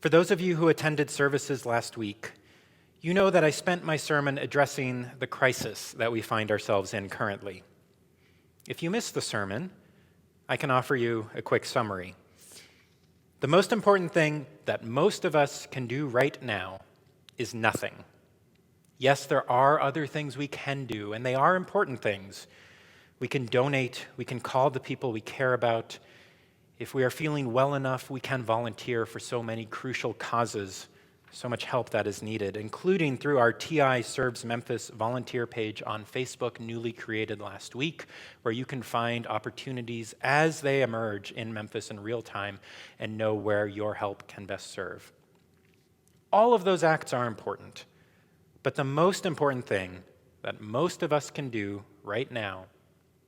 For those of you who attended services last week, you know that I spent my sermon addressing the crisis that we find ourselves in currently. If you missed the sermon, I can offer you a quick summary. The most important thing that most of us can do right now is nothing. Yes, there are other things we can do, and they are important things. We can donate, we can call the people we care about. If we are feeling well enough, we can volunteer for so many crucial causes, so much help that is needed, including through our TI Serves Memphis volunteer page on Facebook, newly created last week, where you can find opportunities as they emerge in Memphis in real time and know where your help can best serve. All of those acts are important, but the most important thing that most of us can do right now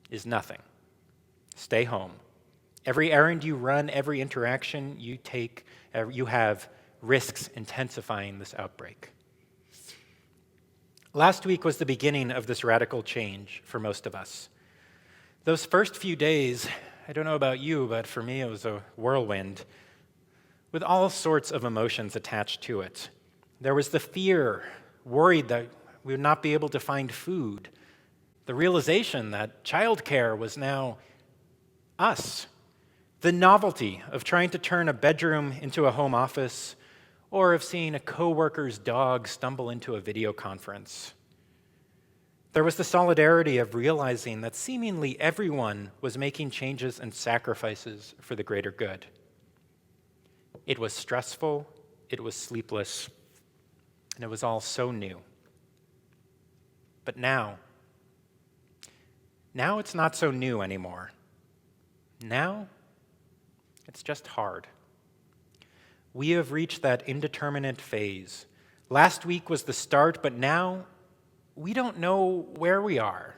is nothing. Stay home. Every errand you run, every interaction you take, you have risks intensifying this outbreak. Last week was the beginning of this radical change for most of us. Those first few days, I don't know about you, but for me it was a whirlwind with all sorts of emotions attached to it. There was the fear, worried that we would not be able to find food, the realization that childcare was now us, the novelty of trying to turn a bedroom into a home office, or of seeing a coworker's dog stumble into a video conference. There was the solidarity of realizing that seemingly everyone was making changes and sacrifices for the greater good. It was stressful, it was sleepless, and it was all so new. But now it's not so new anymore. Now, it's just hard. We have reached that indeterminate phase. Last week was the start, but now we don't know where we are.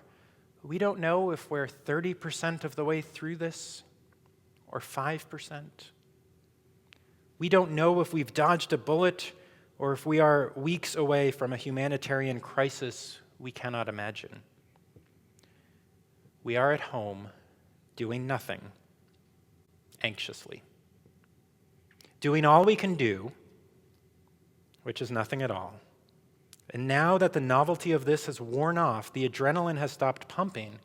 We don't know if we're 30% of the way through this or 5%. We don't know if we've dodged a bullet or if we are weeks away from a humanitarian crisis we cannot imagine. We are at home doing nothing, anxiously. Doing all we can do, which is nothing at all. And now that the novelty of this has worn off, the adrenaline has stopped pumping,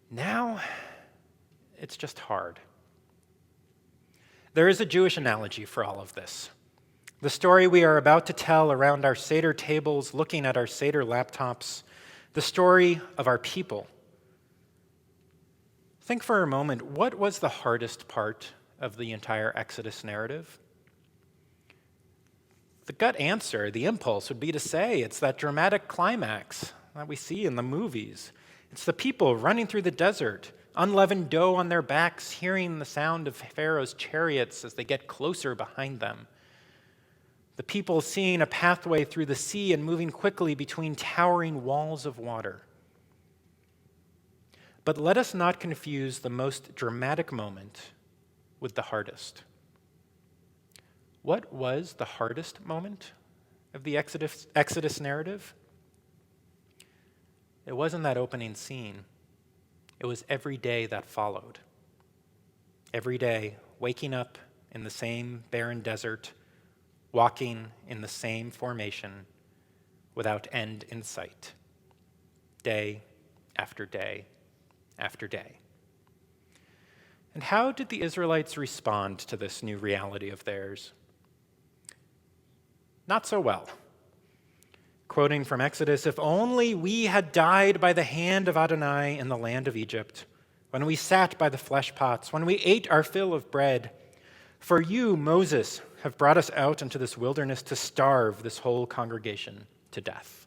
now it's just hard. There is a Jewish analogy for all of this. The story we are about to tell around our Seder tables, looking at our Seder laptops, the story of our people. Think for a moment, what was the hardest part of the entire Exodus narrative? The gut answer, the impulse, would be to say it's that dramatic climax that we see in the movies. It's the people running through the desert, unleavened dough on their backs, hearing the sound of Pharaoh's chariots as they get closer behind them. The people seeing a pathway through the sea and moving quickly between towering walls of water. But let us not confuse the most dramatic moment with the hardest. What was the hardest moment of the Exodus narrative? It wasn't that opening scene. It was every day that followed. Every day, waking up in the same barren desert, walking in the same formation, without end in sight. Day after day after day. And how did the Israelites respond to this new reality of theirs? Not so well. Quoting from Exodus, "If only we had died by the hand of Adonai in the land of Egypt, when we sat by the flesh pots, when we ate our fill of bread. For you, Moses, have brought us out into this wilderness to starve this whole congregation to death."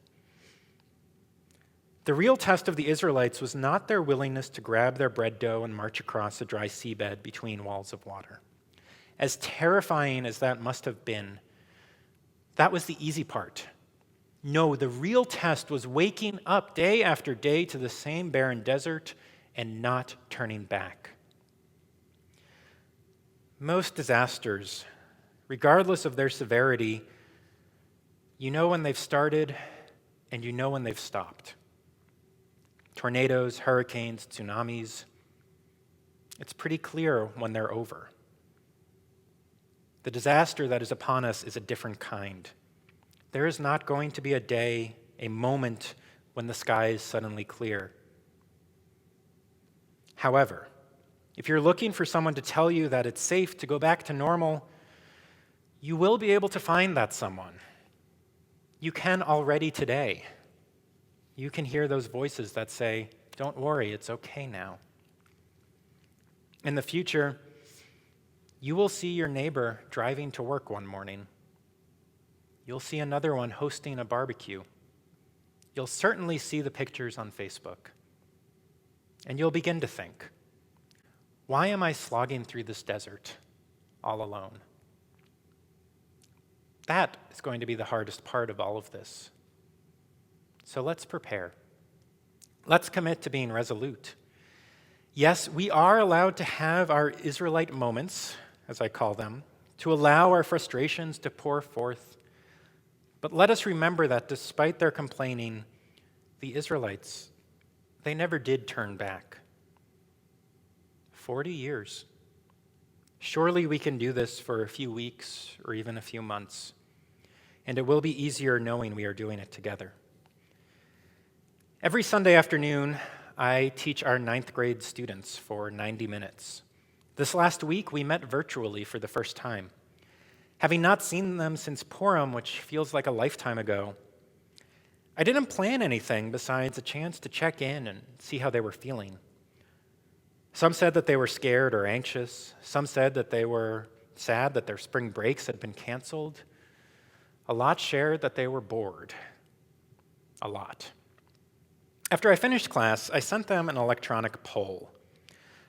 The real test of the Israelites was not their willingness to grab their bread dough and march across a dry seabed between walls of water. As terrifying as that must have been, that was the easy part. No, the real test was waking up day after day to the same barren desert and not turning back. Most disasters, regardless of their severity, you know when they've started and you know when they've stopped. Tornadoes, hurricanes, tsunamis, it's pretty clear when they're over. The disaster that is upon us is a different kind. There is not going to be a day, a moment when the sky is suddenly clear. However, if you're looking for someone to tell you that it's safe to go back to normal, you will be able to find that someone. You can already today. You can hear those voices that say, "Don't worry, it's okay now." In the future, you will see your neighbor driving to work one morning. You'll see another one hosting a barbecue. You'll certainly see the pictures on Facebook. And you'll begin to think, why am I slogging through this desert all alone? That is going to be the hardest part of all of this. So let's prepare. Let's commit to being resolute. Yes, we are allowed to have our Israelite moments, as I call them, to allow our frustrations to pour forth. But let us remember that despite their complaining, the Israelites, they never did turn back. 40 years. Surely we can do this for a few weeks or even a few months, and it will be easier knowing we are doing it together. Every Sunday afternoon, I teach our 9th grade students for 90 minutes. This last week, we met virtually for the first time. Having not seen them since Purim, which feels like a lifetime ago, I didn't plan anything besides a chance to check in and see how they were feeling. Some said that they were scared or anxious. Some said that they were sad that their spring breaks had been canceled. A lot shared that they were bored. A lot. After I finished class, I sent them an electronic poll.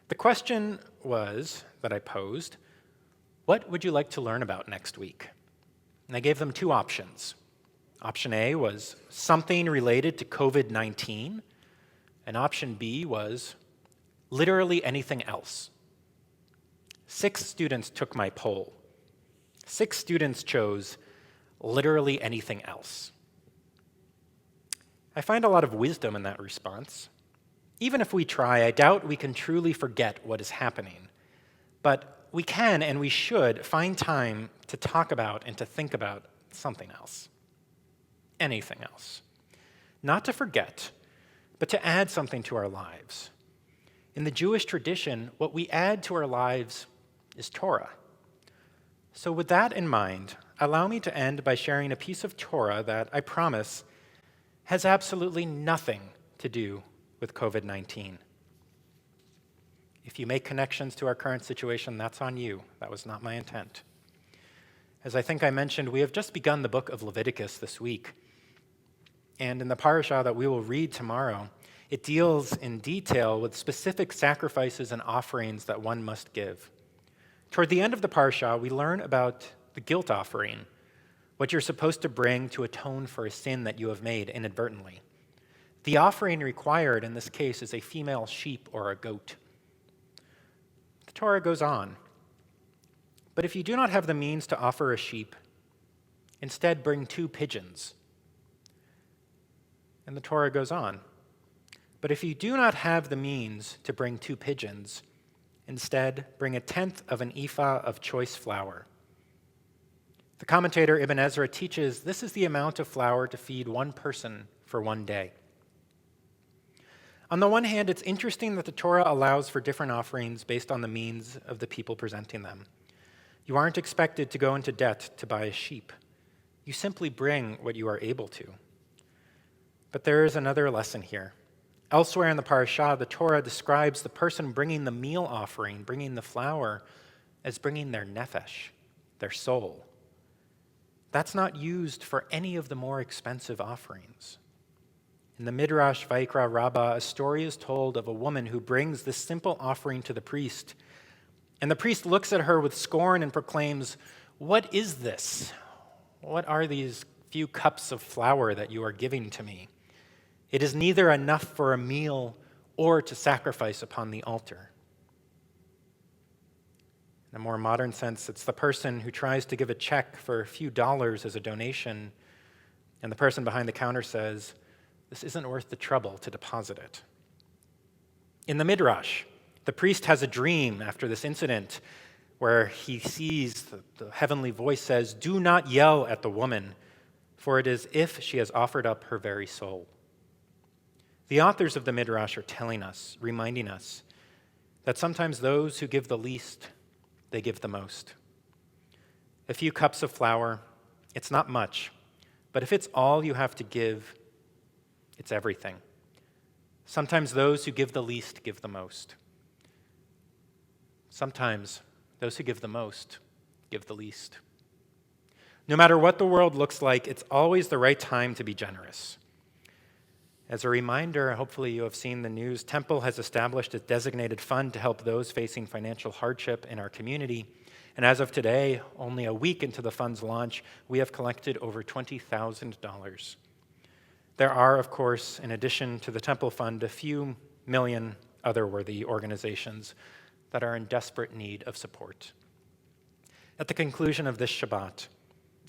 The question that I posed, what would you like to learn about next week? And I gave them 2 options. Option A was something related to COVID-19, and option B was literally anything else. 6 students took my poll. 6 students chose literally anything else. I find a lot of wisdom in that response. Even if we try, I doubt we can truly forget what is happening. But we can and we should find time to talk about and to think about something else. Anything else. Not to forget, but to add something to our lives. In the Jewish tradition, what we add to our lives is Torah. So with that in mind, allow me to end by sharing a piece of Torah that I promise has absolutely nothing to do with COVID-19. If you make connections to our current situation, that's on you. That was not my intent. As I think I mentioned, we have just begun the book of Leviticus this week. And in the parashah that we will read tomorrow, it deals in detail with specific sacrifices and offerings that one must give. Toward the end of the parashah, we learn about the guilt offering, what you're supposed to bring to atone for a sin that you have made inadvertently. The offering required in this case is a female sheep or a goat. The Torah goes on. But if you do not have the means to offer a sheep, instead bring 2 pigeons. And the Torah goes on. But if you do not have the means to bring 2 pigeons, instead bring 1/10 of an ephah of choice flour. The commentator Ibn Ezra teaches this is the amount of flour to feed 1 person for 1 day. On the one hand, it's interesting that the Torah allows for different offerings based on the means of the people presenting them. You aren't expected to go into debt to buy a sheep. You simply bring what you are able to. But there is another lesson here. Elsewhere in the parashah, the Torah describes the person bringing the meal offering, bringing the flour, as bringing their nefesh, their soul. That's not used for any of the more expensive offerings. In the Midrash Vayikra Rabbah, a story is told of a woman who brings this simple offering to the priest, and the priest looks at her with scorn and proclaims, "What is this? What are these few cups of flour that you are giving to me? It is neither enough for a meal or to sacrifice upon the altar." In a more modern sense, it's the person who tries to give a check for a few dollars as a donation, and the person behind the counter says, "This isn't worth the trouble to deposit it." In the Midrash, the priest has a dream after this incident where he sees the heavenly voice says, "Do not yell at the woman, for it is as if she has offered up her very soul." The authors of the Midrash are telling us, reminding us, that sometimes those who give the least, they give the most. A few cups of flour, it's not much, but if it's all you have to give, it's everything. Sometimes those who give the least give the most. Sometimes those who give the most give the least. No matter what the world looks like, it's always the right time to be generous. As a reminder, hopefully you have seen the news, Temple has established a designated fund to help those facing financial hardship in our community. And as of today, only a week into the fund's launch, we have collected over $20,000. There are, of course, in addition to the Temple Fund, a few million other worthy organizations that are in desperate need of support. At the conclusion of this Shabbat,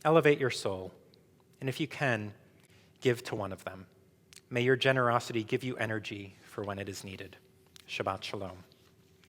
elevate your soul, and if you can, give to one of them. May your generosity give you energy for when it is needed. Shabbat Shalom.